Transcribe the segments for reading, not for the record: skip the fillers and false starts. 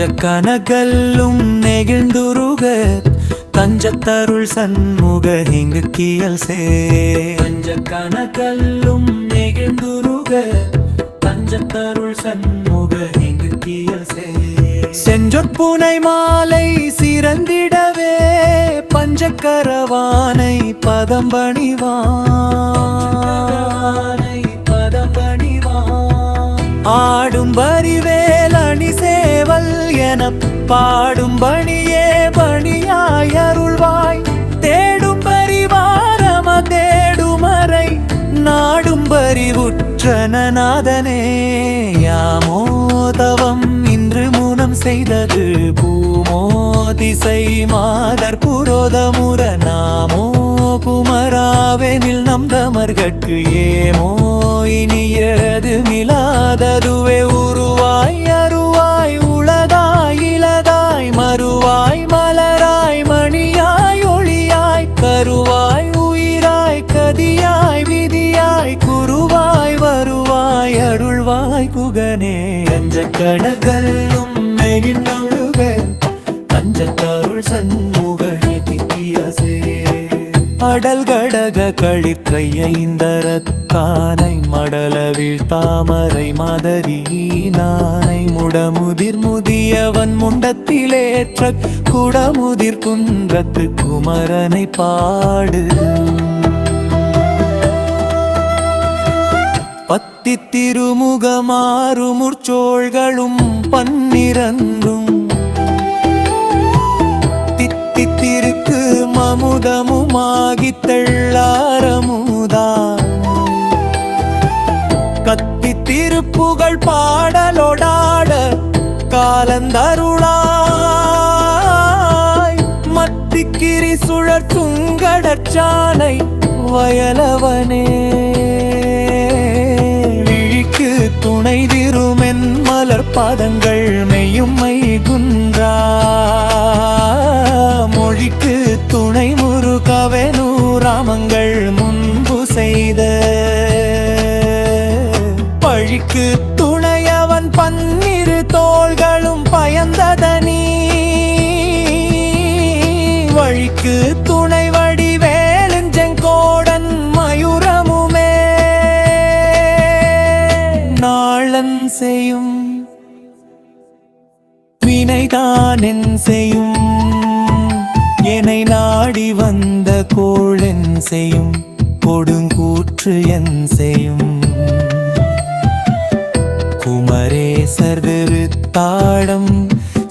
பஞ்சக்கனகல்லும் நெகிழ்ந்துருக தஞ்சத்தருள் சண்முக இங்கு கியல் சே பஞ்சக்கனகல்லும் நெகிழ்ந்துருக தஞ்சத்தருள் சண்முக இங்கு கியல் சே செஞ்சொற்புனை மாலை சிறந்திடவே பஞ்சக்கரவானை பதம்பணிவானை ஆடும் பரிவேல் அணி சேவல் என பாடும் பணியே பணியாய் அருள்வாய் தேடும் பரிவாரம தேடுமறை நாடும் பரிவுற்றநாதனே யாமோதவம் இன்று மூனம் செய்தது பூமோ திசை மாதர் புரோதமுற நாமோ குமராவெனில் நம் தமர்கட்கு ஏமோ இனியது மிலாததுவே உருவாய் அருவாய் உளதாய் இளதாய் மறுவாய் மலராய் மணியாய் ஒளியாய் கருவாய் உயிராய் கதியாய் விதியாய் குருவாய் வருவாய் அருள்வாய் குகனே அஞ்சக்கடகல்லும் நெகிழ்ந்தொழுக தஞ்சத்தருள் சண்முக நிதியசே அடல் கடக கழிற்றைய இந்தரத்தானை மடலவில் தாமரை மதரி நானை முடமுதிர் முதியவன் முண்டத்திலேற்ற குடமுதிர் குன்றத்து குமரனை பாடு பத்தி திருமுகமாறுமுற்சோள்களும் பன்னிரண்டும் தித்தித்திருக்கு மமுதமுமாகி தெள்ளாரமுதா கத்தி திருப்புகழ் பாடலொடாட காலந்தருளாய் மத்திக்கிரி சுழற் சுங்கடச்சாலை வயலவனே விழிக்கு துணை திருமென் மலர் பாதங்கள் மெய்யும் மை குன்றா மொழிக்கு துணை முருகவெனூராமங்கள் முன்பு செய்த பழிக்கு துணையவன் பன்னிரு தோள்களும் பயந்ததனி வழிக்கு துணை வடிவேலெஞ்செங்கோடன் மயூரமுமே நாளன் செய்யும் வினைதான் என் செய்யும் என்னை நாடி வந்த கோளென் செய்யும் கொடுங்கூற்று என் செய்யும் குமரேசர் திருத்தாடம்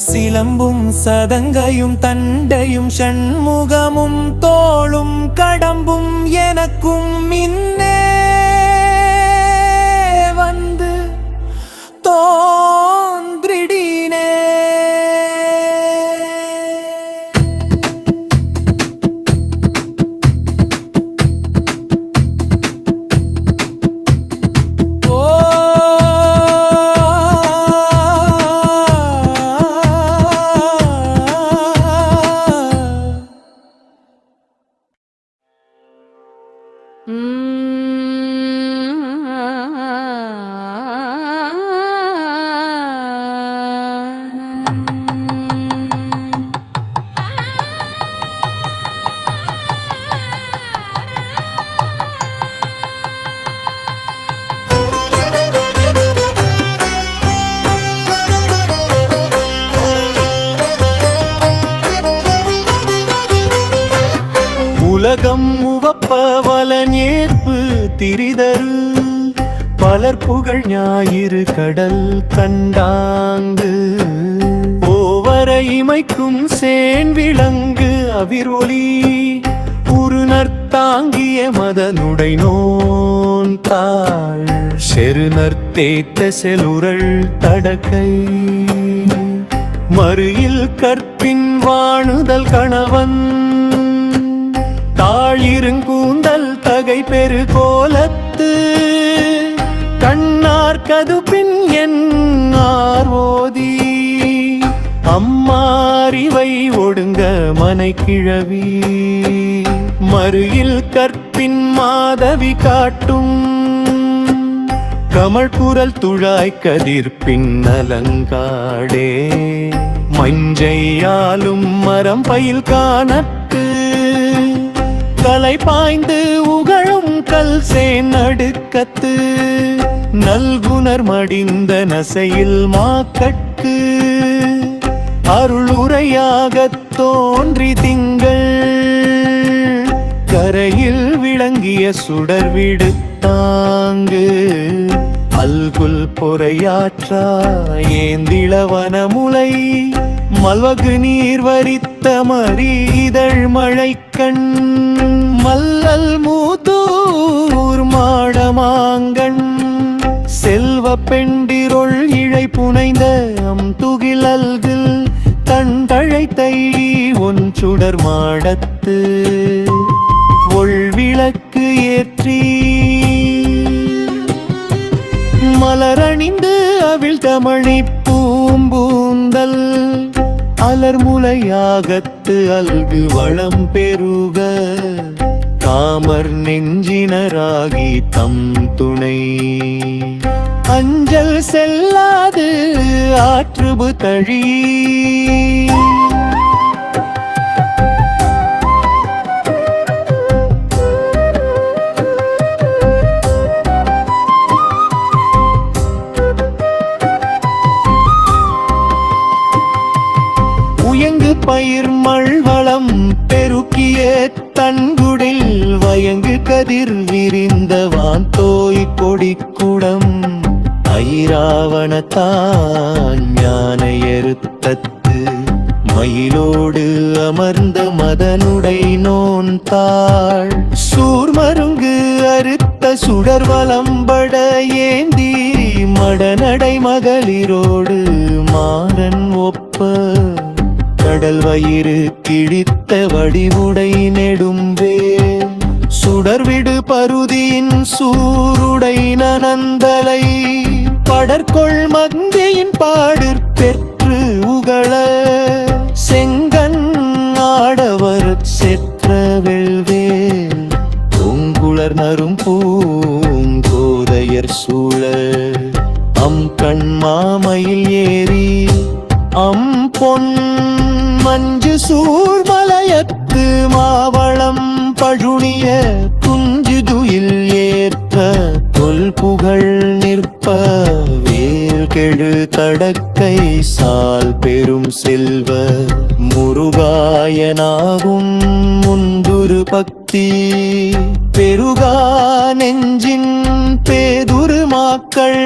சிலம்பும் சதங்கையும் தண்டையும் ஷண்முகமும் தோளும் கடம்பும் எனக்கும் மின்னே வந்து தோன்றிடினே உலகம் உவப்பவலன் ஏற்பு திரிதரு பலர் புகழ் ஞாயிறு கடல் கண்டாங்கு ஓவர இமைக்கும் சேன் விளங்கு அவிரொலி உருநர்த்தாங்கிய மதனுடை நோன் தாள் செருநர்த்தேத்த செலுரள் தடக்கை மறுயில் கற்பின் வாணுதல் கணவன் தாழிருங்கூந்தல் தகை பெரு கோலத்து கண்ணார் கதுப்பின் என் ஆர்வோதி அம்மாறிவை ஒடுங்க மனை கிழவி மறுயில் கற்பின் மாதவி காட்டும் கமழ் குரல் துழாய் கதிர் பின்னலங்காடே மஞ்சையாலும் மரம் பயில் காணத்து கலை பாய்ந்து உகழும் கல் சேன் அடுக்கத்து நல்குணர் மடிந்த நசையில் மாக்கட்கு அருளுரையாகத் தோன்றி திங்கள் கரையில் விளங்கிய சுடர் விடுத்தாங்கு அல்குல் பொறையாற்றா ஏந்திளவன முலை மல்வகு நீர் வரித்த மறி இதழ் மழைக்கண் மல்லல் மூதூர் மாடமாங்கண் செல்வ பெண்டிரொள் இழை புனைந்த துகில் அல்கில் தண்டழைத்தை ஒன்றுடர் மாடத்து ஒள்விளக்கு ஏற்றி மலரணிந்து அவிழ் தமிழி பூம்பூந்தல் அலர்முலையாகத்து அல்கு வளம் பெருக காமர் நெஞ்சினராகி தம் துணை அஞ்சல் செல்லாது ஆற்றுபு தழி உயங்கு பயிர் மழ்வளம் பெருக்கிய தன்குடில் வயங்கு கதிர் விரிந்த வான்தோய் கொடிக்குடம் ஐராவணத்தான் ஞான எருத்தத்து மயிலோடு அமர்ந்த மதனுடை நோன்தாள் சூர்மருங்கு அறுத்த சுடர் வலம்பட ஏந்தி மடநடை மகளிரோடு மாறன் ஒப்ப கடல் வயிறு கிழித்த வடிவுடை நெடும்பே சுடர்விடு பருதியின் சூருடை நனந்தலை படற்கொள் மங்கையின் பாடிற் பெற்று உகள செங்கன் ஆடவர் செற்ற வெல்வேல் பூங்குளர் நரும் பூங்கோதையர் சூழ கண் மாமையில் ஏறி பொன் மஞ்சு சூழ்மலையத்து மாவளம் பழுனிய குஞ்சுதுயில் ஏற்ற தொல் புகழ் நிற்ப வேல் கெழு தடக்கை சால் பெரும் செல்வ முருகாயனாகும் முந்துரு பக்தி பெருகா நெஞ்சின் பேதுரு மாக்கள்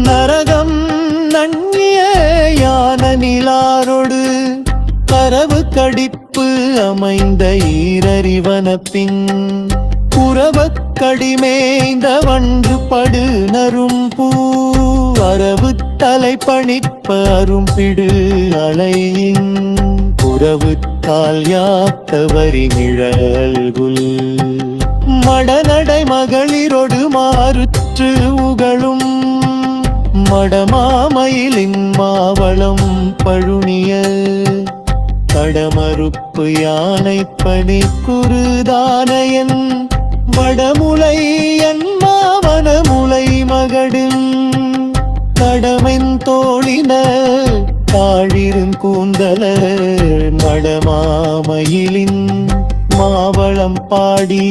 நரகம் நன்னிய யான நிலாரொடு கரவு கடிப்பு அமைந்த ஈரறிவன பின் புறவக் கடிமேய்ந்த வண்டு படு நரும் பூ அரவு தலை பணிப்ப அரும்பிடு அலையின் புறவு தால் யாத்த வரி நிழல்குல் மடநடை மகளிரொடு மாறுற்று உகளும் மடமாமயிலின் மாவளம் பழுனிய கடமறுப்பு யானை பணி குருதானையன் வடமுலை மாவனமுலை மகடின் கடமென் தோழின தாழிரும் கூந்தல மடமாமயிலின் மாவளம் பாடி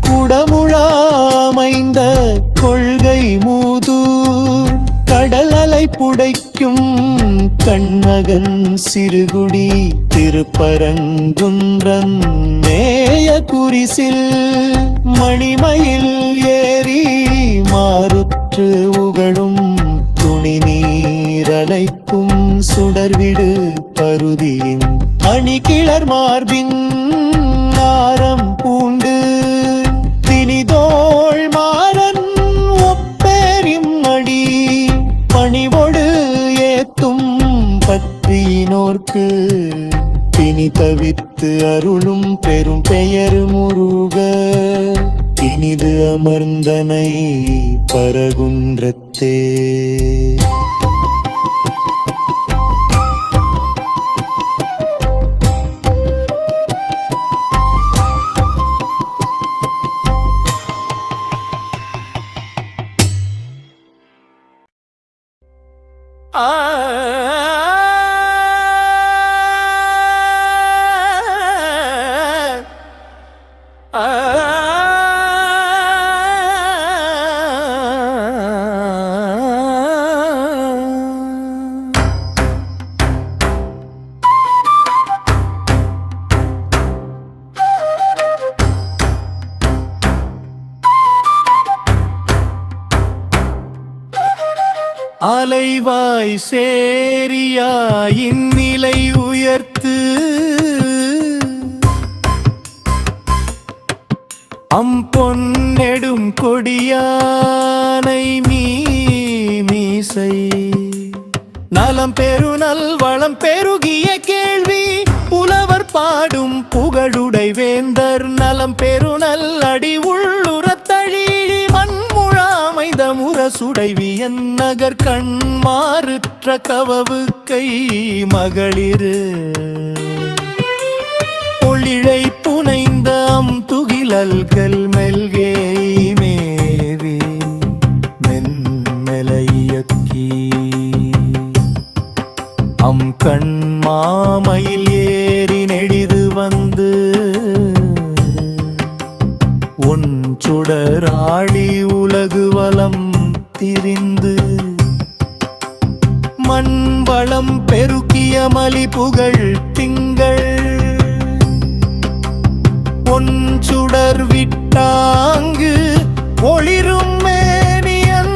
குடமுழாமைந்த கொள்கை மூதூர் கடல் அலை புடைக்கும் கண்ணகன் சிறுகுடி திருப்பரங்குன்றன் மேய குறிசில் மணிமயில் ஏறி மாறுற்று உகழும் துணி நீரலைக்கும் சுடர்விடு பருதியின் அணிகிளர் மார்பின் ஆரம் பூண்டு தினிதோள் மாறன் ஒப்பேரிம் அடி பணிவொடு ஏத்தும் பத்தினோர்க்கு பிணி தவித்து அருளும் பெரும் பெயர் முருக இனிது அமர்ந்தனை பரகுன்றத்தே. ஆ அலைவாய் சேரியாயின் நிலை உயர்த்து அம்பொன்னெடும் கொடியானை மீசை நலம் பெருநல் வளம் பெருகிய கேள்வி புலவர் பாடும் புகழுடை வேந்தர் நலம் பெருநல் அடி உள்ளுறத்தழி மண்முழாமைத முரசுடைவியன் நகர் கண்மாறுற்ற கவவு கை மகளிரு பொழிழை புனைந்த துகிலல்கள் மெல்கே மேவி மென்மெலையக்கி கண்மாமையில் ஏறி நெடிது வந்து உன் சுடராழி உலகு வலம் திரிந்து மண் வளம் பெருக்கிய மலி புகழ் திங்கள் பொன் சுடர் விட்டாங்கு ஒளிரும் மேனியன்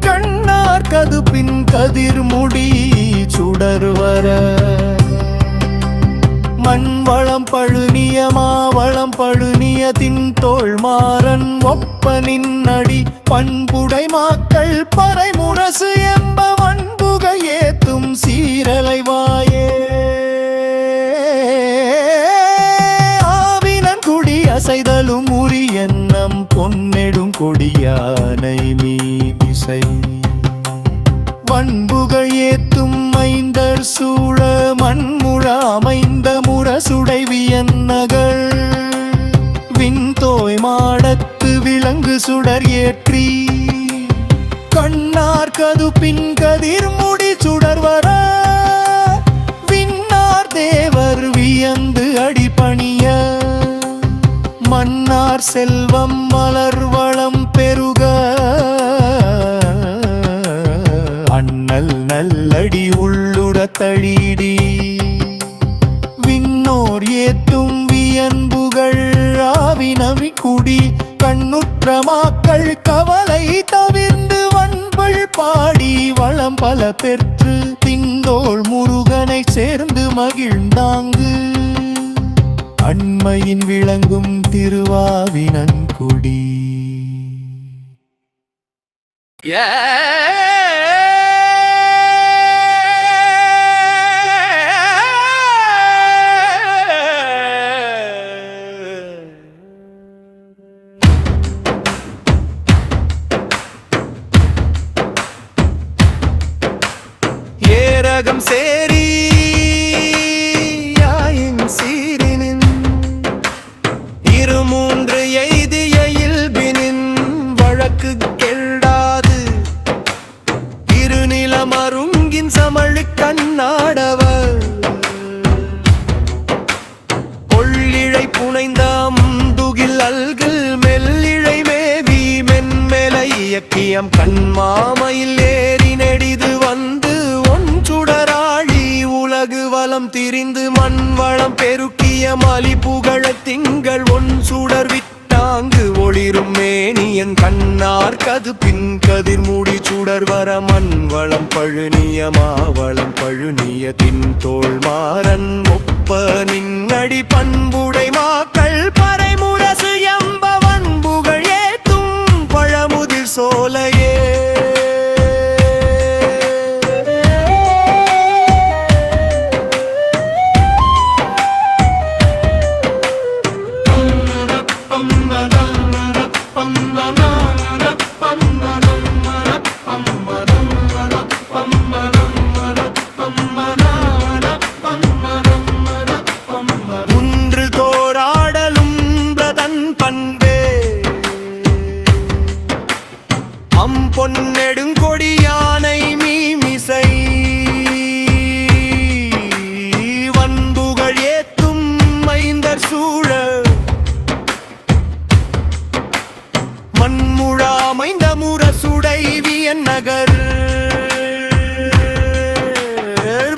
கண்ணார் கதுப்பின் கதிர்முடி சுடர் வர மண் வளம் பழுனிய மாவளம் பழுனிய தின் தோள் மாறன் ஒப்பனின் அடி பண்புடை மாக்கள் பறை முரசு எம்ப வன்புகை ஏத்தும் சீரலைவாயே அசைதலும் உரி எண்ணம் பொன்னெடும் கொடியானை மீசை வன்புகள் ஏத்தும் மைந்தர் சூழ மண்முழ அமைந்த முரசுடைவியன் நகர் விண்தோய் மாடத்து விலங்கு சுடர் ஏற்றி கண்ணார் கதுப்பின் கதிர்முடி சுடர் வர விண்ணார் தேவர் வியந்து அடிபணிய மன்னார் செல்வம் மலர் வளம் பெருக அண்ணல் நல்லடி உள்ளுட தழீடி விண்ணோர் ஏத்தும் வியன்புகள் ஆவினவி குடி கண்ணுற்ற மாக்கள் கவலை தவிர்ந்து வன்பள் பாடி வளம் பல பெற்று திந்தோள் முருகனை சேர்ந்து மகிழ்ந்தாங்கு அண்மையின் விளங்கும் திருவாவினன்குடி. ஏரகம் சேரி மூன்று எய்திய இல்பினின் வழக்கு கெள்ளாது இருநிலம் அருங்கின் சமழு கண்ணாடவர் கொள்ளிழை புனைந்தாம் துகில் அல்கில் மெல்லிழை மேவி மென்மெலை இயக்கியம் கண்மாமையில் ஏறி நெடிது வந்து ஒன் சுடராழி உலகு வலம் திரிந்து மண் வளம் பெருக்கிய மலி புகழ திங்கள் ஒன் சுடர் விட்டாங்கு ஒளிரும் மேனியன் கண்ணார் கதுப்பின் கதிர்முடி சுடர் வர மண் வளம் பழுனிய மாவளம் பழுனிய தின் தோள் மாறன் ஒப்ப நின்னடி பண்புடை மாக்கள் பறை முரசு எம்ப வன்புகள் ஏத்தும் பழமுதிர் சோலையே பொன்னெடுங்கொடியானை மீ அமைந்த முரசுடைவியன் நகர்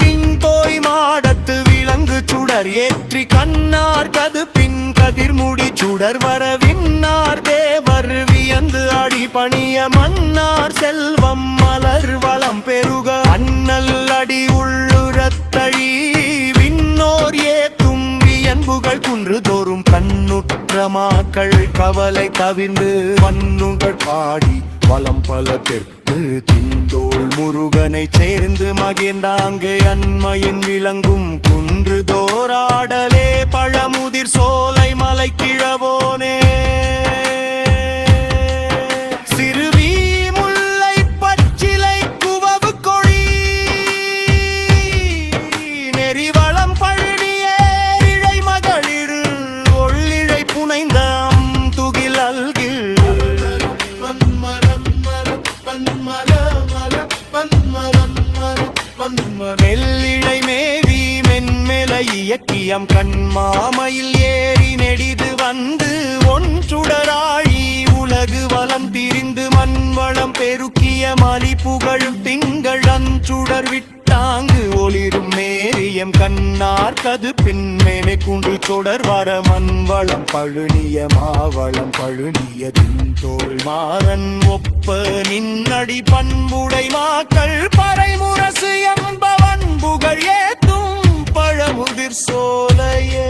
விண்தோய் மாடத்து விலங்கு சுடர் ஏற்றி கண்ணார் கதுப்பின் கதிர்முடி சுடர் வர விண்ணார் தேவர் வியந்து அடி பணிய மன்னார் செல்வம் மலர் வளம் பெருக அண்ணல் அடி உள்ளுரத்தழி விண்ணோர் ஏத்தும் வியன்புகள் குன்று தோறும் கண்ணுற்ற மாக்கள் கவலை தவிர்ந்து மண்ணுகள் பாடி வளம் பல தெற்கு திந்தோள் முருகனை சேர்ந்து மகிழ்ந்தாங்கு அண்மையின் விளங்கும் குன்று தோராடலே பழமுதிர் சோலை மலை கிழவோனே சிறுவி முல்லை பச்சிலை குவவு கொடி நெறிவளம் பழனியே இழை மகளிர் ஒள்ளிழை புனைந்த துகில் அல்கில் மெல்லிழை மேவி மென்மெலை இயக்கியம் கண்மாமையில் ஏறி நெடிது வந்து ஒன்றுடராழி உலகு வளம் திரிந்து மண்வளம் பெருக்கிய மலி புகழும் திங்கள் அஞ்சுடர் விட்டாங்கு ஒளிரும் மேரியம் கண்ணார் கது பின்மேனை குண்டு தொடர் வர மண்வளம் பழுனிய மாவளம் பழுனிய தின்தோள் மாறன் ஒப்ப நின்னடி பண்புடை மாக்கள் பறைமுரசு என்பவன் புகழ் ஏத்தும் பழமுதிர் சோலையே